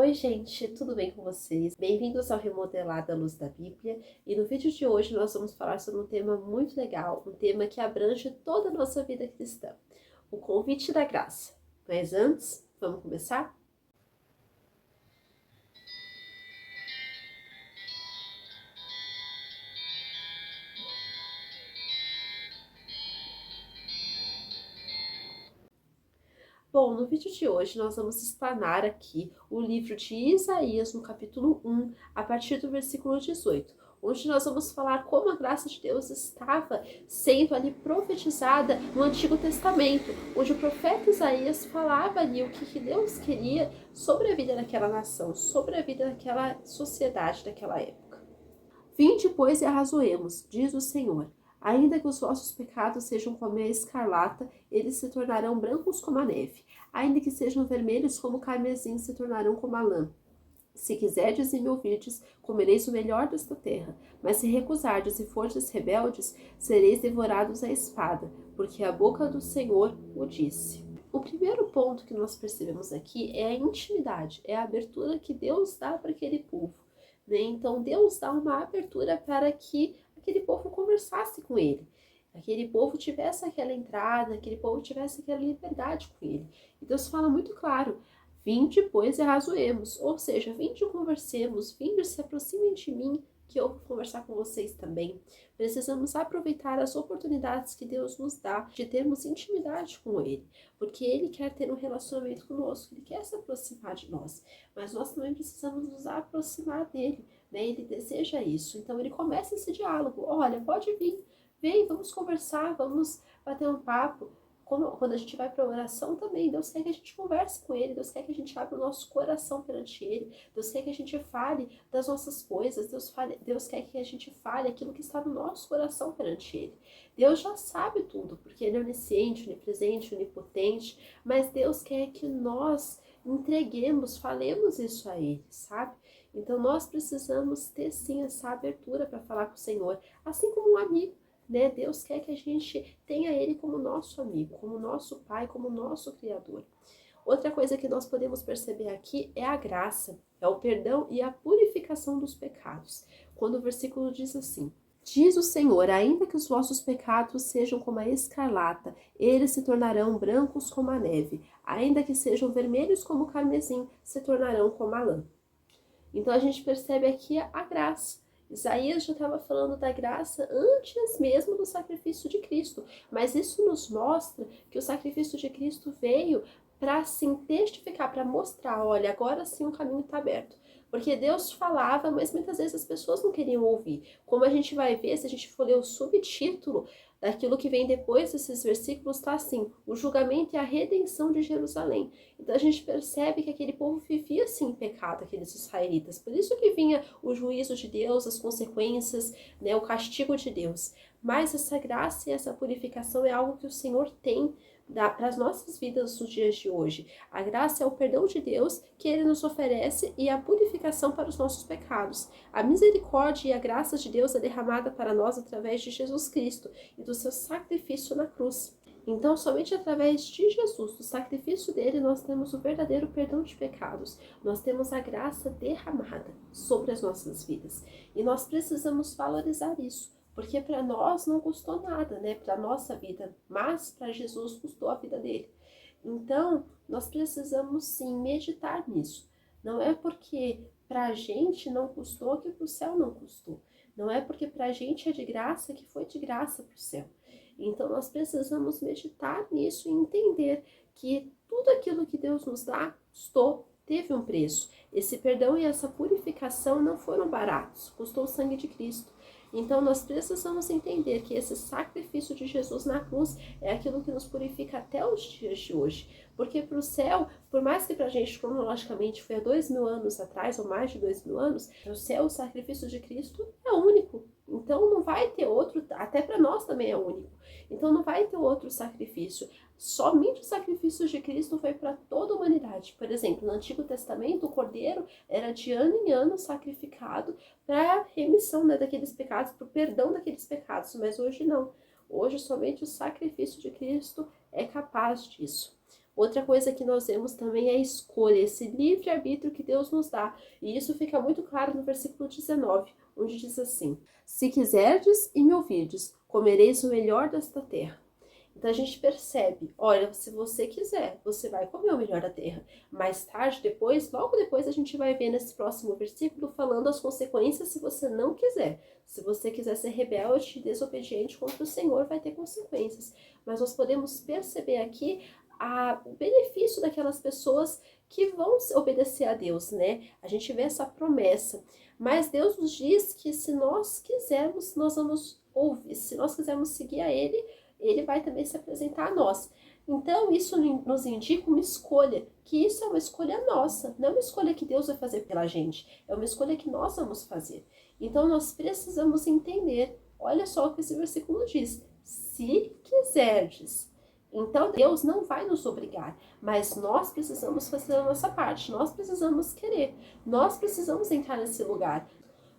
Oi gente, tudo bem com vocês? Bem-vindos ao Remodelado à Luz da Bíblia, e no vídeo de hoje nós vamos falar sobre um tema muito legal, um tema que abrange toda a nossa vida cristã, o convite da graça. Mas antes, vamos começar? Bom, no vídeo de hoje nós vamos explanar aqui o livro de Isaías, no capítulo 1, a partir do versículo 18, onde nós vamos falar como a graça de Deus estava sendo ali profetizada no Antigo Testamento, onde o profeta Isaías falava ali o que Deus queria sobre a vida daquela nação, sobre a vida daquela sociedade daquela época. Vinde, pois, e arrazoemos, diz o Senhor. Ainda que os vossos pecados sejam como a escarlata, eles se tornarão brancos como a neve. Ainda que sejam vermelhos como o carmesim, se tornarão como a lã. Se quiserdes e me ouvirdes, comereis o melhor desta terra. Mas se recusardes e fordes rebeldes, sereis devorados à espada, porque a boca do Senhor o disse. O primeiro ponto que nós percebemos aqui é a intimidade, é a abertura que Deus dá para aquele povo. Então Deus dá uma abertura para que aquele povo conversasse com ele, aquele povo tivesse aquela entrada, aquele povo tivesse aquela liberdade com ele. E Deus fala muito claro: vinde, pois, e arrazoemos, ou seja, vinde e conversemos, vinde e se aproximem de mim, que eu vou conversar com vocês também. Precisamos aproveitar as oportunidades que Deus nos dá de termos intimidade com Ele, porque Ele quer ter um relacionamento conosco, Ele quer se aproximar de nós, mas nós também precisamos nos aproximar dEle, né? Ele deseja isso, então Ele começa esse diálogo: olha, pode vir, vem, vamos conversar, vamos bater um papo. Quando a gente vai para a oração também, Deus quer que a gente converse com Ele, Deus quer que a gente abra o nosso coração perante Ele, Deus quer que a gente fale das nossas coisas, Deus quer que a gente fale aquilo que está no nosso coração perante Ele. Deus já sabe tudo, porque Ele é onisciente, onipresente, onipotente, mas Deus quer que nós entreguemos, falemos isso a Ele, sabe? Então nós precisamos ter sim essa abertura para falar com o Senhor, assim como um amigo. Né? Deus quer que a gente tenha Ele como nosso amigo, como nosso Pai, como nosso Criador. Outra coisa que nós podemos perceber aqui é a graça, é o perdão e a purificação dos pecados. Quando o versículo diz assim: diz o Senhor, ainda que os vossos pecados sejam como a escarlata, eles se tornarão brancos como a neve. Ainda que sejam vermelhos como o carmesim, se tornarão como a lã. Então a gente percebe aqui a graça. Isaías já estava falando da graça antes mesmo do sacrifício de Cristo, mas isso nos mostra que o sacrifício de Cristo veio para assim testificar, para mostrar, olha, agora sim o caminho está aberto. Porque Deus falava, mas muitas vezes as pessoas não queriam ouvir. Como a gente vai ver, se a gente for ler o subtítulo daquilo que vem depois desses versículos, está assim: o julgamento e a redenção de Jerusalém. Então a gente percebe que aquele povo vivia assim em pecado, aqueles israelitas. Por isso que vinha o juízo de Deus, as consequências, né, o castigo de Deus. Mas essa graça e essa purificação é algo que o Senhor tem para as nossas vidas nos dias de hoje. A graça é o perdão de Deus que Ele nos oferece e a purificação para os nossos pecados. A misericórdia e a graça de Deus é derramada para nós através de Jesus Cristo e do seu sacrifício na cruz. Então, somente através de Jesus, do sacrifício dele, nós temos o verdadeiro perdão de pecados. Nós temos a graça derramada sobre as nossas vidas. E nós precisamos valorizar isso, porque para nós não custou nada, né? Para a nossa vida, mas para Jesus custou a vida dele. Então, nós precisamos sim meditar nisso. Não é porque para a gente não custou que para o céu não custou. Não é porque para a gente é de graça que foi de graça para o céu. Então nós precisamos meditar nisso e entender que tudo aquilo que Deus nos dá teve um preço. Esse perdão e essa purificação não foram baratos, custou o sangue de Cristo. Então nós precisamos entender que esse sacrifício de Jesus na cruz é aquilo que nos purifica até os dias de hoje. Porque para o céu, por mais que para a gente cronologicamente foi há 2000 anos atrás, ou mais de 2000 anos, para o céu o sacrifício de Cristo é único. Então não vai ter outro, até para nós também é único. Então não vai ter outro sacrifício. Somente o sacrifício de Cristo foi para toda a humanidade. Por exemplo, no Antigo Testamento, o cordeiro era de ano em ano sacrificado para a remissão, né, daqueles pecados, para o perdão daqueles pecados. Mas hoje não. Hoje somente o sacrifício de Cristo é capaz disso. Outra coisa que nós vemos também é a escolha, esse livre-arbítrio que Deus nos dá. E isso fica muito claro no versículo 19, onde diz assim: se quiserdes e me ouvirdes, comereis o melhor desta terra. Então a gente percebe, olha, se você quiser, você vai comer o melhor da terra. Mais tarde, depois, logo depois, a gente vai ver nesse próximo versículo falando as consequências se você não quiser. Se você quiser ser rebelde e desobediente contra o Senhor, vai ter consequências. Mas nós podemos perceber aqui o benefício daquelas pessoas que vão obedecer a Deus, né? A gente vê essa promessa. Mas Deus nos diz que se nós quisermos, nós vamos ouvir. Se nós quisermos seguir a Ele, Ele vai também se apresentar a nós. Então, isso nos indica uma escolha, que isso é uma escolha nossa, não é uma escolha que Deus vai fazer pela gente, é uma escolha que nós vamos fazer. Então, nós precisamos entender, olha só o que esse versículo diz, se quiserdes. Então, Deus não vai nos obrigar, mas nós precisamos fazer a nossa parte, nós precisamos querer, nós precisamos entrar nesse lugar,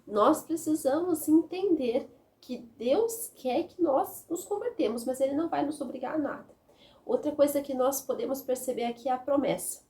nós precisamos entender que Deus quer que nós nos convertemos, mas Ele não vai nos obrigar a nada. Outra coisa que nós podemos perceber aqui é a promessa.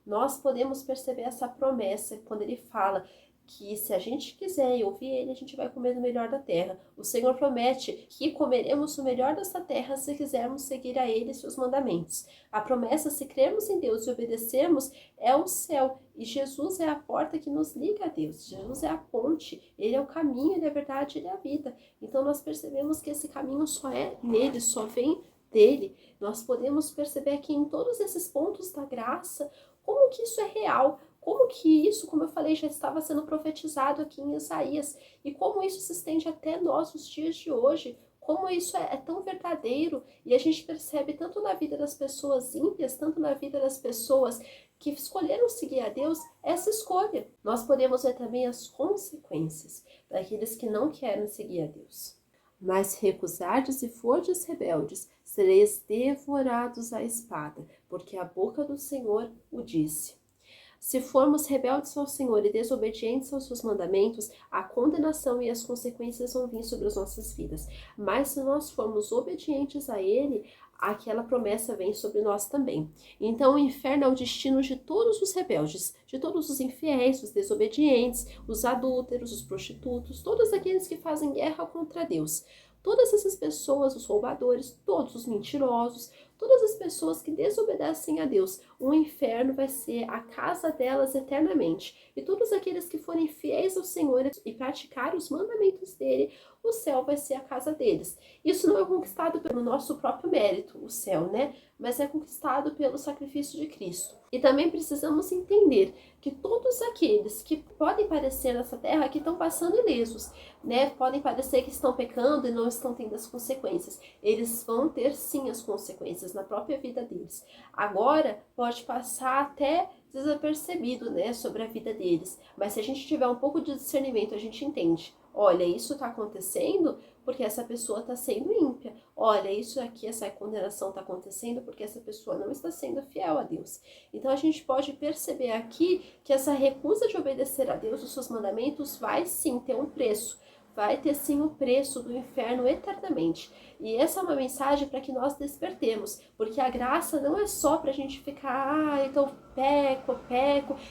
Nós podemos perceber essa promessa quando Ele fala que se a gente quiser e ouvir Ele, a gente vai comer do melhor da terra. O Senhor promete que comeremos o melhor dessa terra se quisermos seguir a Ele e seus mandamentos. A promessa, se crermos em Deus e obedecermos, é o céu. E Jesus é a porta que nos liga a Deus. Jesus é a ponte. Ele é o caminho, Ele é a verdade, Ele é a vida. Então nós percebemos que esse caminho só é nele, só vem dele. Nós podemos perceber aqui em todos esses pontos da graça como que isso é real. Como que isso, como eu falei, já estava sendo profetizado aqui em Isaías, e como isso se estende até nós, os dias de hoje, como isso é tão verdadeiro, e a gente percebe tanto na vida das pessoas ímpias, tanto na vida das pessoas que escolheram seguir a Deus, essa escolha. Nós podemos ver também as consequências daqueles que não querem seguir a Deus. Mas se recusardes e fordes rebeldes, sereis devorados à espada, porque a boca do Senhor o disse. Se formos rebeldes ao Senhor e desobedientes aos seus mandamentos, a condenação e as consequências vão vir sobre as nossas vidas. Mas se nós formos obedientes a Ele, aquela promessa vem sobre nós também. Então o inferno é o destino de todos os rebeldes, de todos os infiéis, os desobedientes, os adúlteros, os prostitutos, todos aqueles que fazem guerra contra Deus. Todas essas pessoas, os roubadores, todos os mentirosos, todas as pessoas que desobedecem a Deus, o inferno vai ser a casa delas eternamente. E todos aqueles que forem fiéis ao Senhor e praticar os mandamentos dele, o céu vai ser a casa deles. Isso não é conquistado pelo nosso próprio mérito, o céu, né? Mas é conquistado pelo sacrifício de Cristo. E também precisamos entender que todos aqueles que podem parecer nessa terra que estão passando ilesos, né? Podem parecer que estão pecando e não estão tendo as consequências. Eles vão ter sim as consequências na própria vida deles. Agora pode passar até desapercebido, né, sobre a vida deles. Mas se a gente tiver um pouco de discernimento, a gente entende. Olha, isso está acontecendo porque essa pessoa está sendo ímpia. Olha, isso aqui, essa condenação está acontecendo porque essa pessoa não está sendo fiel a Deus. Então a gente pode perceber aqui que essa recusa de obedecer a Deus, os seus mandamentos, vai sim ter um preço. Vai ter sim o preço do inferno eternamente. E essa é uma mensagem para que nós despertemos, porque a graça não é só para a gente ficar, então peco,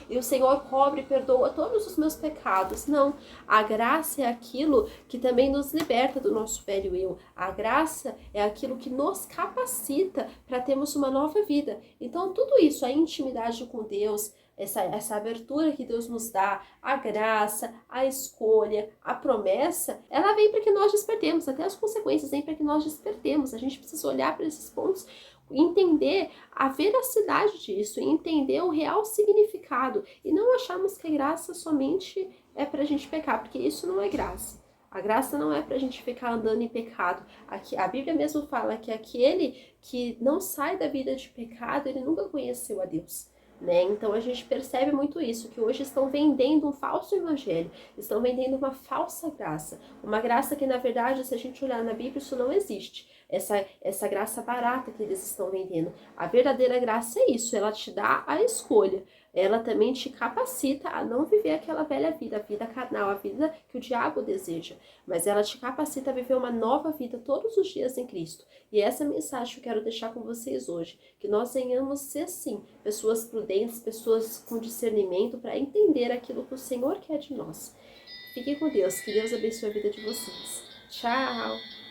e o Senhor cobre e perdoa todos os meus pecados. Não, a graça é aquilo que também nos liberta do nosso velho eu. A graça é aquilo que nos capacita para termos uma nova vida. Então tudo isso, a intimidade com Deus, essa abertura que Deus nos dá, a graça, a escolha, a promessa, ela vem para que nós despertemos, até as consequências vêm para que nós despertemos. A gente precisa olhar para esses pontos, entender a veracidade disso, entender o real significado e não acharmos que a graça somente é para a gente pecar, porque isso não é graça. A graça não é para a gente ficar andando em pecado. Aqui, a Bíblia mesmo fala que aquele que não sai da vida de pecado, ele nunca conheceu a Deus. Né? Então a gente percebe muito isso, que hoje estão vendendo um falso evangelho, estão vendendo uma falsa graça, uma graça que na verdade, se a gente olhar na Bíblia, isso não existe, essa graça barata que eles estão vendendo. A verdadeira graça é isso, ela te dá a escolha, Ela também te capacita a não viver aquela velha vida, a vida carnal, a vida que o diabo deseja. Mas ela te capacita a viver uma nova vida todos os dias em Cristo. E essa mensagem que eu quero deixar com vocês hoje. Que nós venhamos ser, sim, pessoas prudentes, pessoas com discernimento para entender aquilo que o Senhor quer de nós. Fiquem com Deus. Que Deus abençoe a vida de vocês. Tchau!